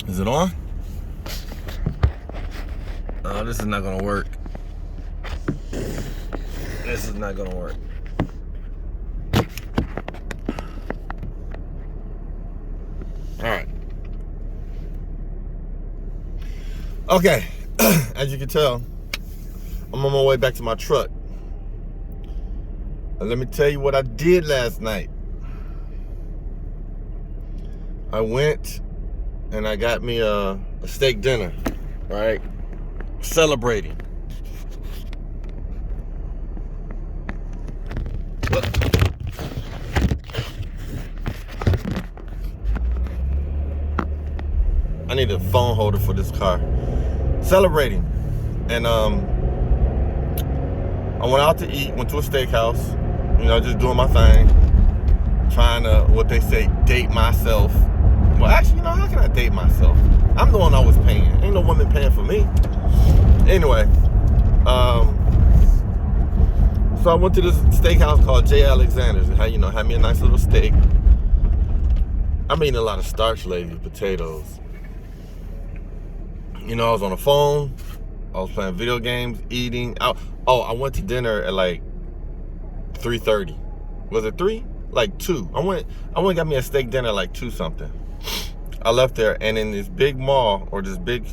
Is it on? Oh, this is not gonna work. This is not gonna work. All right. Okay, as you can tell, I'm on my way back to my truck. And let me tell you what I did last night. I went and I got me a steak dinner, right? Celebrating. I need a phone holder for this car. Celebrating. And I went out to eat, went to a steakhouse, just doing my thing. Trying to, what they say, date myself. Well, actually, how can I date myself? I'm the one always paying. Ain't no woman paying for me. Anyway, so I went to this steakhouse called J. Alexander's. Had me a nice little steak. I'm eating a lot of starch lately, potatoes. I was on the phone. I was playing video games, eating. I went to dinner at like 3:30. Was it 3? Like 2. I went and got me a steak dinner at like 2 something. I left there, and in this big mall or this big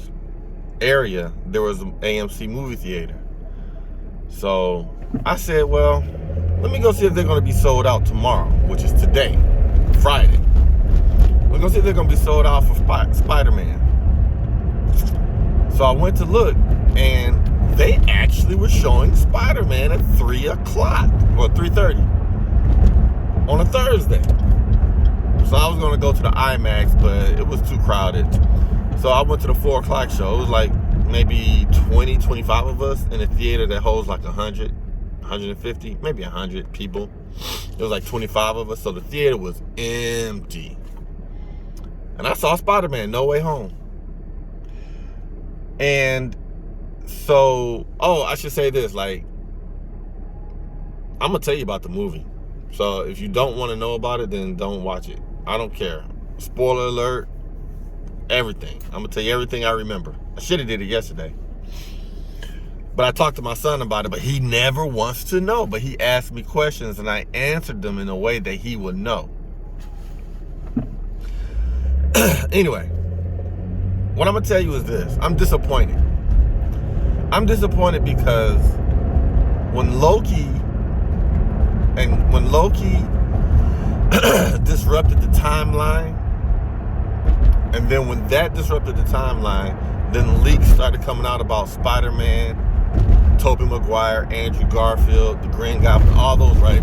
area, there was an AMC movie theater. So I said, well, let me go see if they're going to be sold out tomorrow, which is today, Friday. We're going to see if they're going to be sold out for Spider-Man. So I went to look, and they actually were showing Spider-Man at 3 o'clock or 3:30 on a Thursday. So I was going to go to the IMAX, but it was too crowded. So I went to the 4 o'clock show. It was like maybe 20, 25 of us in a theater that holds like 100, 150, maybe 100 people. It was like 25 of us, so the theater was empty. And I saw Spider-Man No Way Home. And so, I should say this, I'm gonna tell you about the movie. So if you don't want to know about it, then don't watch it. I don't care. Spoiler alert, everything. I'm gonna tell you everything I remember. I should have did it yesterday. But I talked to my son about it, but he never wants to know. But he asked me questions, and I answered them in a way that he would know. Anyway, what I'm gonna tell you is this. I'm disappointed. I'm disappointed because when Loki disrupted the timeline, and then when that disrupted the timeline, then leaks started coming out about Spider-Man, Tobey Maguire, Andrew Garfield, the Green Goblin, all those, right?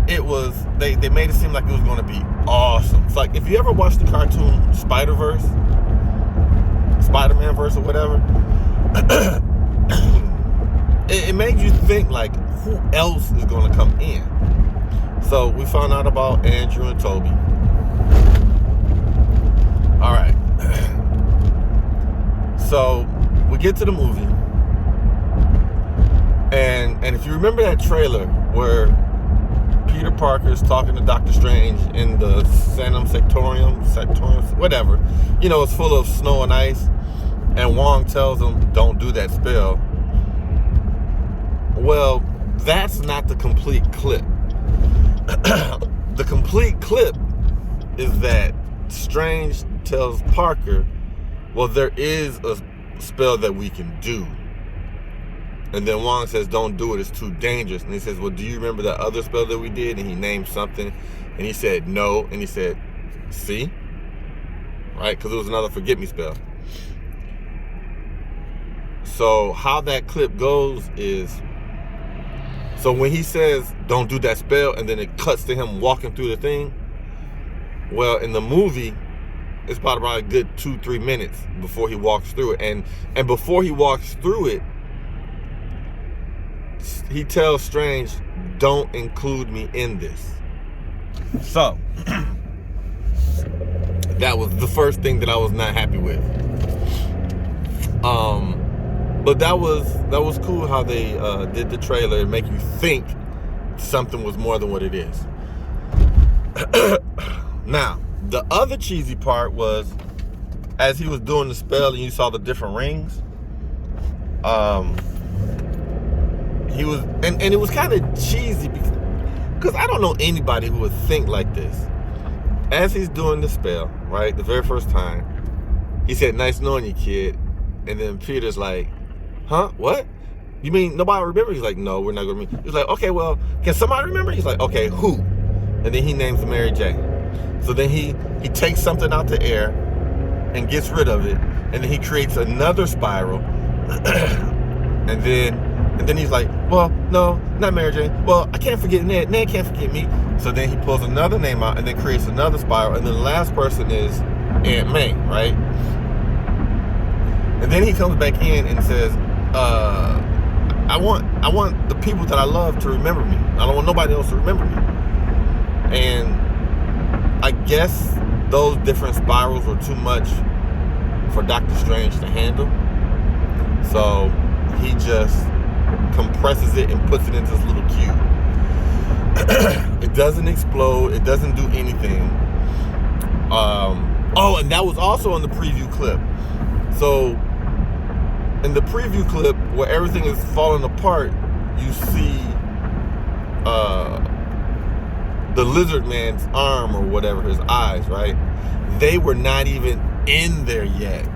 It was, they made it seem like it was going to be awesome. It's like, if you ever watched the cartoon Spider-Verse, Spider-Man-verse or whatever, it made you think, like, who else is going to come in? So we found out about Andrew and Tobey. All right. So we get to the movie, and if you remember that trailer where Peter Parker is talking to Doctor Strange in the Sectorium, whatever, it's full of snow and ice, and Wong tells him, don't do that spell. Well, that's not the complete clip. The complete clip is that Strange tells Parker, well, there is a spell that we can do. And then Wong says, don't do it, it's too dangerous. And he says, well, do you remember that other spell that we did? And he named something, and he said no, and he said, see? Right, because it was another forget me spell. So how that clip goes is, so when he says, don't do that spell, and then it cuts to him walking through the thing, well, in the movie, it's probably a good 2-3 minutes before he walks through it. And before he walks through it, he tells Strange, don't include me in this. So, that was the first thing that I was not happy with. But that was cool how they did the trailer and make you think something was more than what it is. Now, the other cheesy part was as he was doing the spell and you saw the different rings, he was, and it was kind of cheesy because I don't know anybody who would think like this. As he's doing the spell, right, the very first time, he said, "Nice knowing you, kid." And then Peter's like, "Huh? What? You mean nobody remember?" He's like, "No, we're not gonna remember." He's like, "Okay, well, can somebody remember?" He's like, "Okay, who?" And then he names Mary Jane. So then he takes something out the air and gets rid of it, and then he creates another spiral, and then he's like, "Well, no, not Mary Jane. Well, I can't forget Ned. Ned can't forget me." So then he pulls another name out and then creates another spiral, and then the last person is Aunt May, right? And then he comes back in and says, I want the people that I love to remember me. I don't want nobody else to remember me." And I guess those different spirals were too much for Doctor Strange to handle. So he just compresses it and puts it into this little cube. It doesn't explode. It doesn't do anything. Oh, and that was also on the preview clip. So in the preview clip where everything is falling apart, you see the lizard man's arm or whatever, his eyes, right? They were not even in there yet.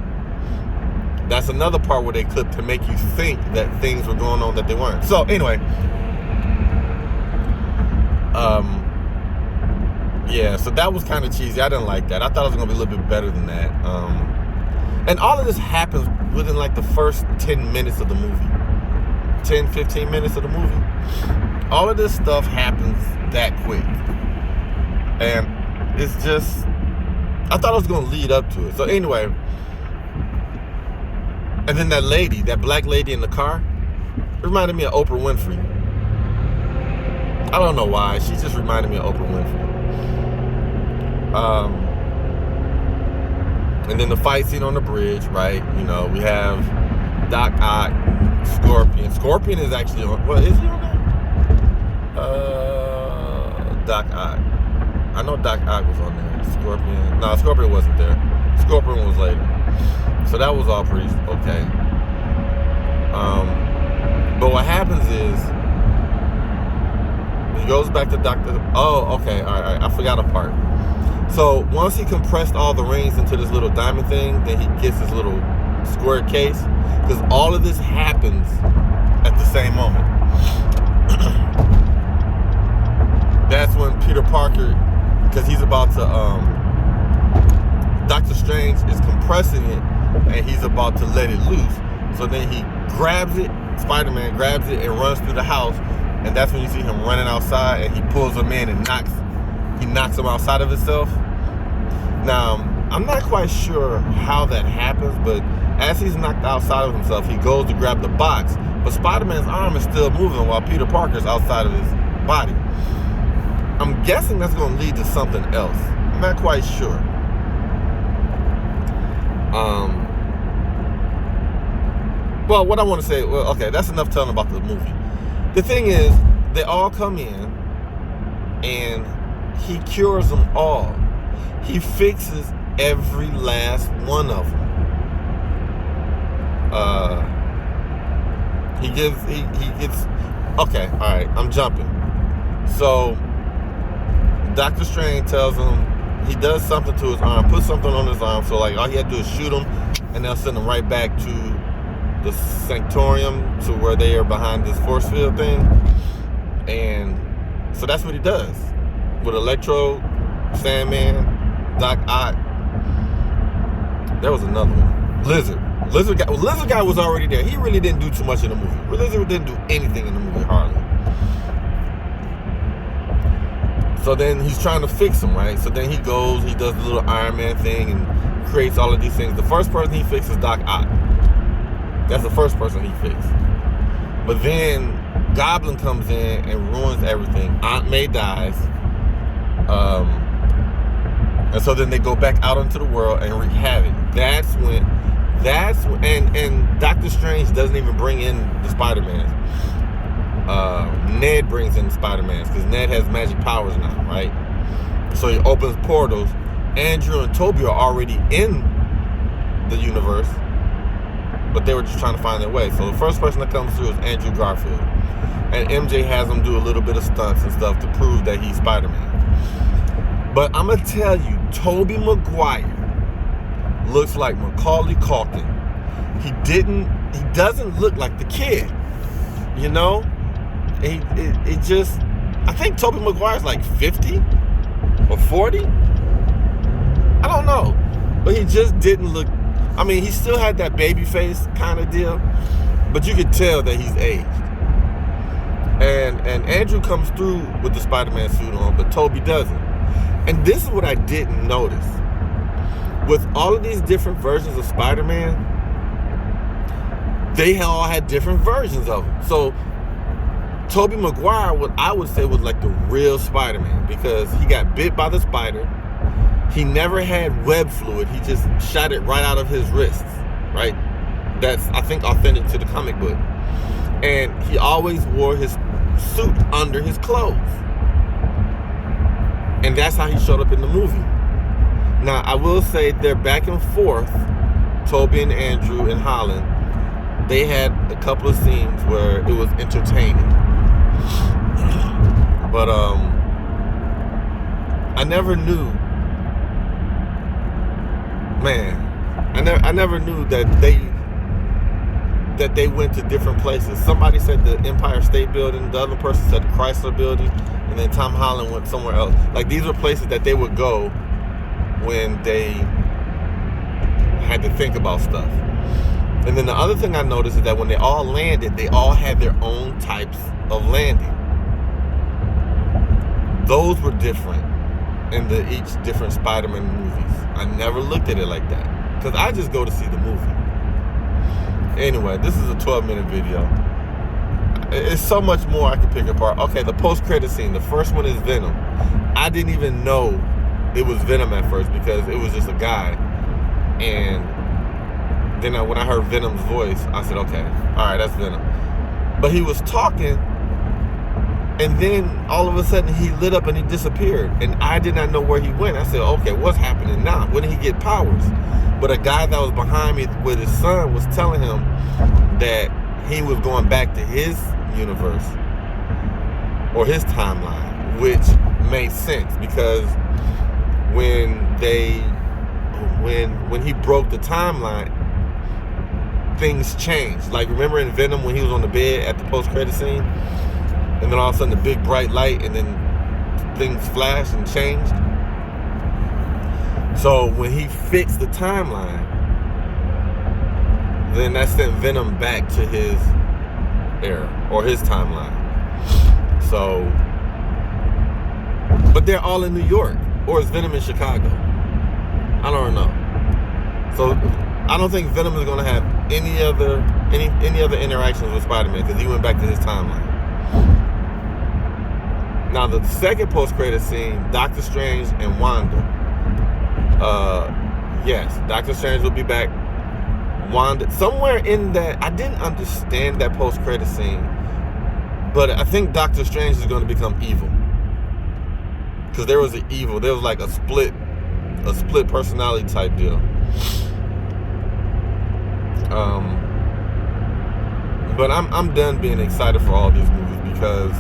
That's another part where they clip to make you think that things were going on that they weren't. So anyway, yeah, so that was kind of cheesy. I didn't like that. I thought it was going to be a little bit better than that. And all of this happens within like the first 10 minutes of the movie. 10, 15 minutes of the movie. All of this stuff happens that quick. And it's just, I thought it was going to lead up to it. So anyway, and then that lady, that black lady in the car, it reminded me of Oprah Winfrey. I don't know why. She just reminded me of Oprah Winfrey. And then the fight scene on the bridge, right? You know, we have Doc Ock, Scorpion. Scorpion is actually on, well, is he on there? Doc Ock. I know Doc Ock was on there. Scorpion. No, Scorpion wasn't there. Scorpion was later. So that was all pretty okay. But what happens is, he goes back to Dr. Oh, okay, all right, I forgot a part. So once he compressed all the rings into this little diamond thing, then he gets this little square case, because all of this happens at the same moment. That's when Peter Parker, because he's about to, Doctor Strange is compressing it, and he's about to let it loose. So then he grabs it, Spider-Man grabs it and runs through the house, and that's when you see him running outside, and he pulls him in and knocks him outside of himself. Now, I'm not quite sure how that happens, but as he's knocked outside of himself, he goes to grab the box, but Spider-Man's arm is still moving while Peter Parker's outside of his body. I'm guessing that's going to lead to something else. I'm not quite sure. Well, what I want to say, well, okay, that's enough telling about the movie. The thing is, they all come in, and he cures them all. He fixes every last one of them. He gets, okay, all right, I'm jumping. So, Doctor Strange tells him, he does something to his arm, puts something on his arm, so like all he had to do is shoot him, and they'll send him right back to the Sanctorium, to where they are behind this force field thing. And so that's what he does. With Electro, Sandman, Doc Ock. There was another one. Lizard guy was already there. He really didn't do too much in the movie. Lizard didn't do anything in the movie, hardly. So then he's trying to fix him, right? So then he goes, he does the little Iron Man thing and creates all of these things. The first person he fixes is Doc Ock. That's the first person he fixed. But then Goblin comes in and ruins everything. Aunt May dies. And so then they go back out into the world and wreak havoc. That's when, and Doctor Strange doesn't even bring in the Spider-Mans. Ned brings in the Spider-Mans, because Ned has magic powers now, right? So he opens portals. Andrew and Tobey are already in the universe, but they were just trying to find their way. So the first person that comes through is Andrew Garfield. And MJ has him do a little bit of stunts and stuff to prove that he's Spider-Man. But I'm going to tell you, Tobey Maguire looks like Macaulay Culkin. He doesn't look like the kid, you know? It just, I think Tobey Maguire's like 50 or 40. I don't know. But he just didn't look, I mean, he still had that baby face kind of deal, but you could tell that he's aged. And Andrew comes through with the Spider-Man suit on, but Tobey doesn't. And this is what I didn't notice. With all of these different versions of Spider-Man, they all had different versions of him. So Tobey Maguire, what I would say was like the real Spider-Man, because he got bit by the spider. He never had web fluid. He just shot it right out of his wrists, right? That's, I think, authentic to the comic book. And he always wore his suit under his clothes. And that's how he showed up in the movie. Now, I will say they're back and forth, Tobey and Andrew and Holland. They had a couple of scenes where it was entertaining. But I never knew, I never knew that they went to different places. Somebody said the Empire State Building, the other person said the Chrysler Building, and then Tom Holland went somewhere else. Like, these were places that they would go when they had to think about stuff. And then the other thing I noticed is that when they all landed, they all had their own types of landing. Those were different in each different Spider-Man movies. I never looked at it like that, because I just go to see the movie. Anyway, this is a 12-minute video. It's so much more I could pick apart. Okay, the post-credit scene. The first one is Venom. I didn't even know it was Venom at first, because it was just a guy. And then when I heard Venom's voice, I said, okay, all right, that's Venom. But he was talking, and then all of a sudden he lit up and he disappeared. And I did not know where he went. I said, okay, what's happening now? When did he get powers? But a guy that was behind me with his son was telling him that he was going back to his universe or his timeline, which made sense, because when he broke the timeline, things changed. Like, remember in Venom when he was on the bed at the post-credit scene, and then all of a sudden the big bright light, and then things flashed and changed? So when he fixed the timeline, then that sent Venom back to his era or his timeline. So, but they're all in New York, or is Venom in Chicago? I don't know. So I don't think Venom is going to have any other interactions with Spider-Man, because he went back to his timeline. Now the second post-credit scene, Doctor Strange and Wanda. Yes, Doctor Strange will be back. Wanda, somewhere in that, I didn't understand that post-credit scene, but I think Doctor Strange is going to become evil, because there was like a split personality type deal. But I'm done being excited for all these movies, because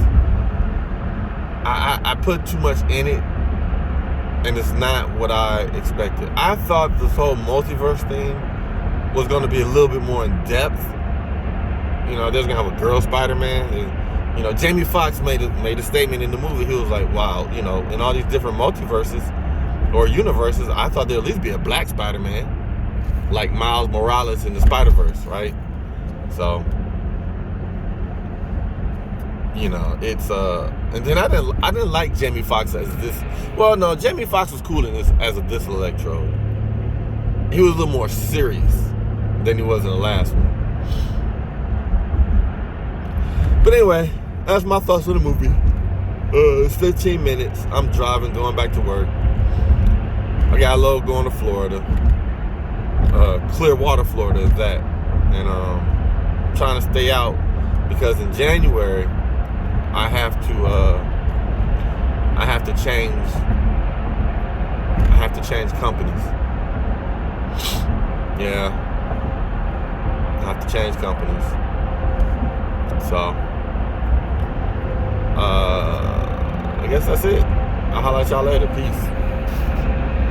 I put too much in it, and it's not what I expected. I thought this whole multiverse thing was going to be a little bit more in depth. You know, there's going to have a girl Spider-Man. And, you know, Jamie Foxx made a statement in the movie. He was like, wow, you know, in all these different multiverses or universes, I thought there'd at least be a black Spider-Man, like Miles Morales in the Spider-Verse, right? So, you know, it's and then I didn't like Jamie Foxx as this. Well, no, Jamie Foxx was cool in this as this Electro. He was a little more serious than he was in the last one. But anyway, that's my thoughts on the movie. It's 15 minutes. I'm driving, going back to work. I got a load going to Florida. Clearwater, Florida is that. And I'm trying to stay out, because in January I have to change companies. Yeah, I have to change companies. So, I guess that's it. I'll holler at y'all later. Peace.